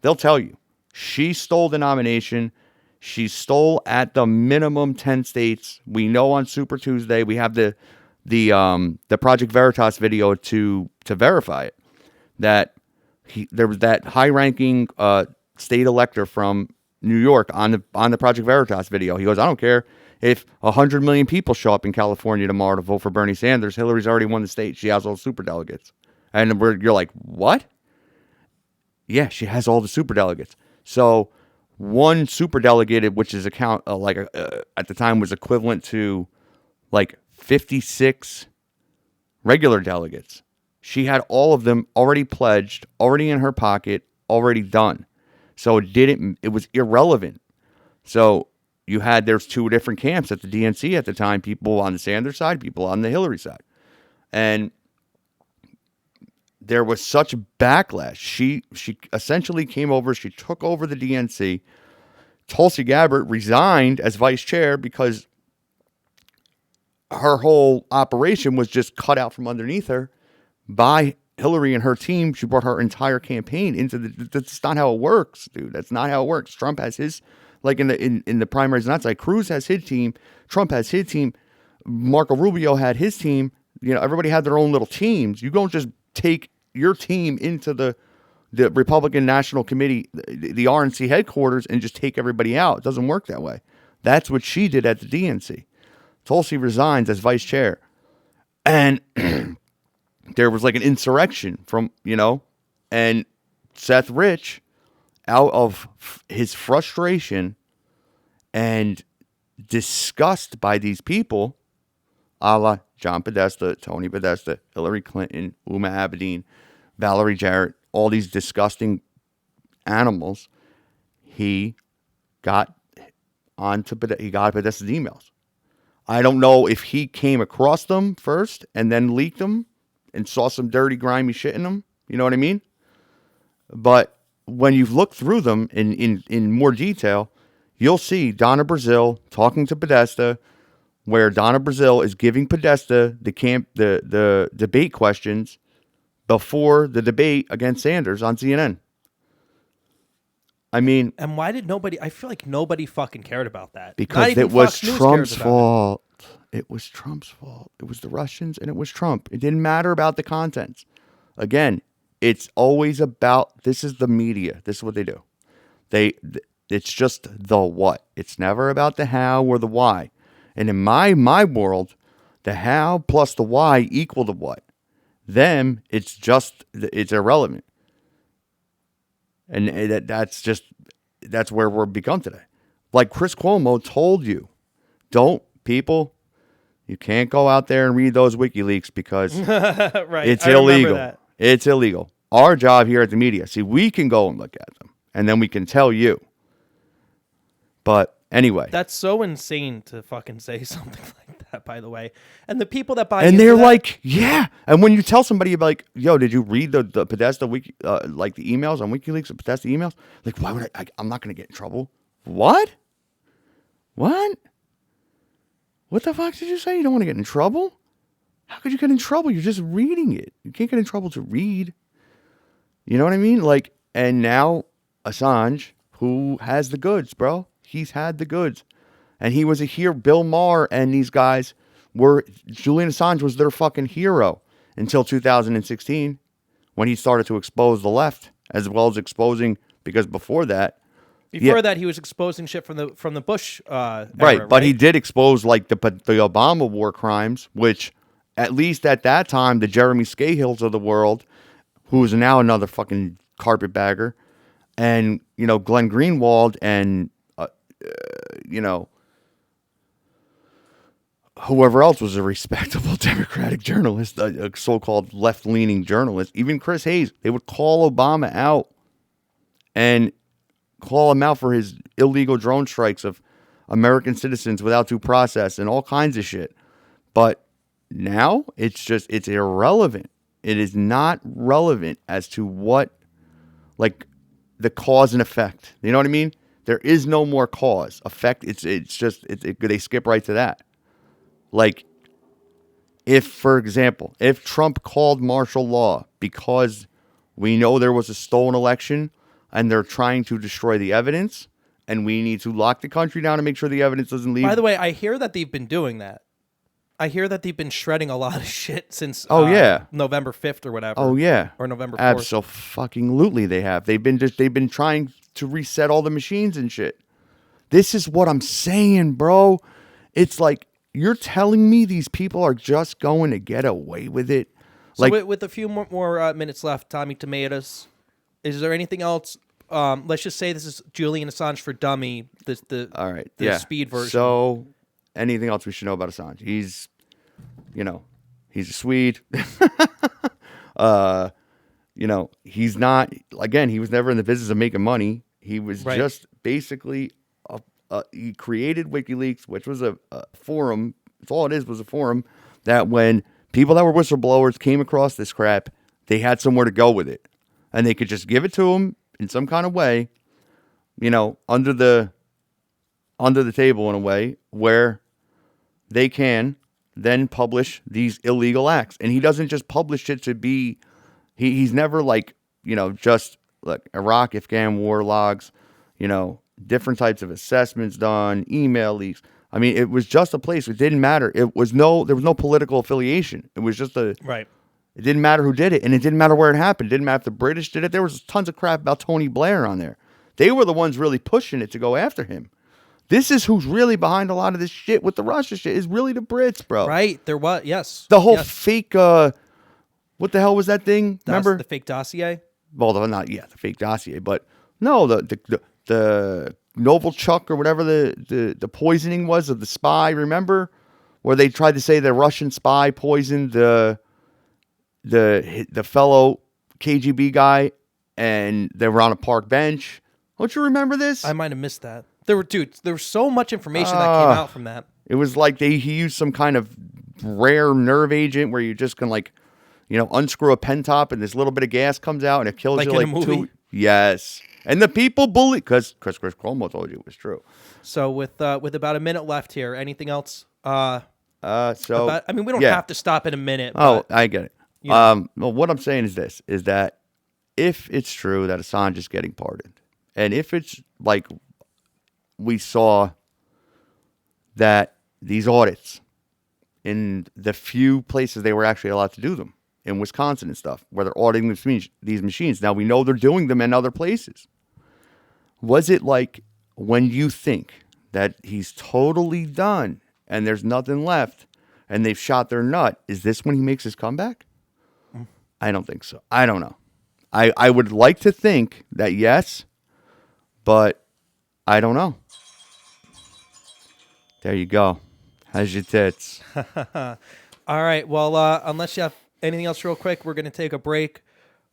[SPEAKER 2] they'll tell you she stole the nomination. She stole at the minimum 10 states. We know on Super Tuesday we have the Project Veritas video to verify it. That there was that high-ranking state elector from New York on the Project Veritas video. He goes, I don't care if 100 million people show up in California tomorrow to vote for Bernie Sanders. Hillary's already won the state. She has all the superdelegates. And you're like, what? Yeah, she has all the superdelegates. So one superdelegate, which is at the time was equivalent to like 56 regular delegates. She had all of them already pledged, already in her pocket, already done. So it was irrelevant. So there's two different camps at the DNC at the time, people on the Sanders side, people on the Hillary side. And there was such backlash. She essentially came over, she took over the DNC. Tulsi Gabbard resigned as vice chair because her whole operation was just cut out from underneath her by Hillary and her team. She brought her entire campaign into that's not how it works, dude. That's not how it works. Trump has his, like in the primaries, and that's like Cruz has his team, Trump has his team, Marco Rubio had his team. Everybody had their own little teams. You don't just take your team into the Republican National Committee, the RNC headquarters, and just take everybody out. It doesn't work that way. That's what she did at the DNC. Tulsi resigns as vice chair. And there was like an insurrection from, and Seth Rich, out of his frustration and disgust by these people, a la John Podesta, Tony Podesta, Hillary Clinton, Uma Abedin, Valerie Jarrett, all these disgusting animals, he got Podesta's emails. I don't know if he came across them first and then leaked them and saw some dirty, grimy shit in them. You know what I mean? But when you look through them in more detail, you'll see Donna Brazile talking to Podesta, where Donna Brazile is giving Podesta the debate questions before the debate against Sanders on CNN. I mean,
[SPEAKER 1] and why did nobody? I feel like nobody fucking cared about that.
[SPEAKER 2] Because it was Trump's fault. It was Trump's fault. It was the Russians and it was Trump. It didn't matter about the contents. Again, it's always about, this is the media. This is what they do. It's just the what. It's never about the how or the why. And in my world, the how plus the why equal the what. Them, it's irrelevant. And that's where we're become today. Like Chris Cuomo told you, you can't go out there and read those WikiLeaks because
[SPEAKER 1] right.
[SPEAKER 2] It's illegal. It's illegal. Our job here at the media, see, we can go and look at them, and then we can tell you. But anyway.
[SPEAKER 1] That's so insane to fucking say something like that, by the way. And the people that buy
[SPEAKER 2] and they're like, yeah. And when you tell somebody, like, yo, did you read the Podesta like the emails on WikiLeaks, the Podesta emails? Like, why would I'm not going to get in trouble. What? What the fuck did you say? You don't want to get in trouble? How could you get in trouble? You're just reading it. You can't get in trouble to read. You know what I mean? Like, and now Assange, who has the goods, bro. He's had the goods. And he was a hero. Bill Maher and these guys Julian Assange was their fucking hero until 2016 when he started to expose the left, as well as exposing, because before that,
[SPEAKER 1] he was exposing shit from the Bush era,
[SPEAKER 2] right? But he did expose like the Obama war crimes, which at least at that time the Jeremy Scahills of the world, who is now another fucking carpetbagger, and Glenn Greenwald and whoever else was a respectable Democratic journalist, a so-called left-leaning journalist, even Chris Hayes, they would call Obama out and call him out for his illegal drone strikes of American citizens without due process and all kinds of shit. But now it's irrelevant. It is not relevant as to what, like, the cause and effect. You know what I mean? There is no more cause. Effect, they skip right to that. Like, for example, if Trump called martial law because we know there was a stolen election and they're trying to destroy the evidence and we need to lock the country down to make sure the evidence doesn't leave.
[SPEAKER 1] By the way, I hear that they've been doing that. I hear that they've been shredding a lot of shit since November 5th or whatever.
[SPEAKER 2] Oh, yeah.
[SPEAKER 1] Or November 4th.
[SPEAKER 2] Absolutely they have. They've been trying to reset all the machines and shit. This is what I'm saying, bro. It's like, you're telling me these people are just going to get away with it?
[SPEAKER 1] So with a few more minutes left, Tommy Tomatas, is there anything else? Let's just say this is Julian Assange for Dummy,
[SPEAKER 2] all right,
[SPEAKER 1] the speed version.
[SPEAKER 2] So anything else we should know about Assange? He's a Swede. He's not, again, he was never in the business of making money. He was just basically he created WikiLeaks, which was a forum. That's all it is, was a forum that when people that were whistleblowers came across this crap, they had somewhere to go with it. And they could just give it to them in some kind of way, under the table in a way where they can then publish these illegal acts. And he doesn't just publish it to be, he's never like, just like Iraq, Afghan war logs, different types of assessments done, email leaks. I mean, it was just a place. It didn't matter. There was no political affiliation. It was just
[SPEAKER 1] right.
[SPEAKER 2] It didn't matter who did it, and it didn't matter where it happened. It didn't matter if the British did it. There was tons of crap about Tony Blair on there. They were the ones really pushing it to go after him. This is who's really behind a lot of this shit with the Russia shit, is really the Brits, bro.
[SPEAKER 1] Right. There was, yes.
[SPEAKER 2] The whole fake, what What the hell was that thing? Remember?
[SPEAKER 1] The fake dossier?
[SPEAKER 2] Well, the fake dossier, but no, the Novichok or whatever the poisoning was of the spy. Remember, where they tried to say the Russian spy poisoned the fellow KGB guy, and they were on a park bench. Don't you remember this?
[SPEAKER 1] I might have missed that. There was so much information that came out from that.
[SPEAKER 2] It was like he used some kind of rare nerve agent where you just can unscrew a pen top and this little bit of gas comes out and it kills
[SPEAKER 1] Like
[SPEAKER 2] you
[SPEAKER 1] in a movie?
[SPEAKER 2] Yes. And the people bully because Chris Cuomo told you it was true.
[SPEAKER 1] So with about a minute left here, anything else?
[SPEAKER 2] We don't
[SPEAKER 1] have to stop in a minute.
[SPEAKER 2] Oh,
[SPEAKER 1] But,
[SPEAKER 2] I get it. Well, what I'm saying is this: is that if it's true that Assange is getting pardoned, and if it's like we saw that these audits in the few places they were actually allowed to do them, in Wisconsin and stuff, where they're auditing these machines. Now, we know they're doing them in other places. Was it like when you think that he's totally done and there's nothing left and they've shot their nut, is this when he makes his comeback? I don't think so. I don't know. I would like to think that yes, but I don't know. There you go. How's your tits?
[SPEAKER 1] All right. Well, unless you have anything else real quick, we're going to take a break.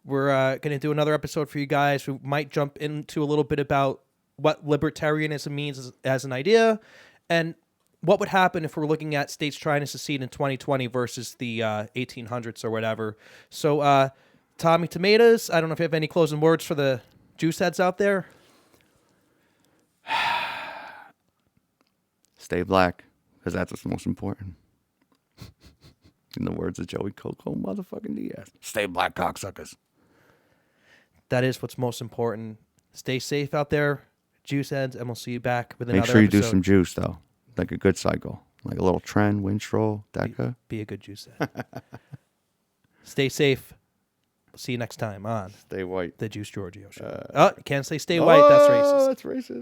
[SPEAKER 1] We're going to do another episode for you guys. We might jump into a little bit about what libertarianism means as an idea and what would happen if we're looking at states trying to secede in 2020 versus the 1800s or whatever. So, Tommy Tomatas, I don't know if you have any closing words for the juice heads out there.
[SPEAKER 2] Stay black, because that's what's most important. In the words of Joey Coco motherfucking Diaz. Stay black, cocksuckers.
[SPEAKER 1] That is what's most important. Stay safe out there, juice heads, and we'll see you back with another
[SPEAKER 2] Make sure you
[SPEAKER 1] episode.
[SPEAKER 2] do some juice, though. Like a good cycle. Like a little trend, Winstrol, Deca.
[SPEAKER 1] Be a good juice head. Stay safe. See you next time on
[SPEAKER 2] Stay white.
[SPEAKER 1] The Juice Giorgio Show. Can't say stay white. That's racist.
[SPEAKER 2] That's racist.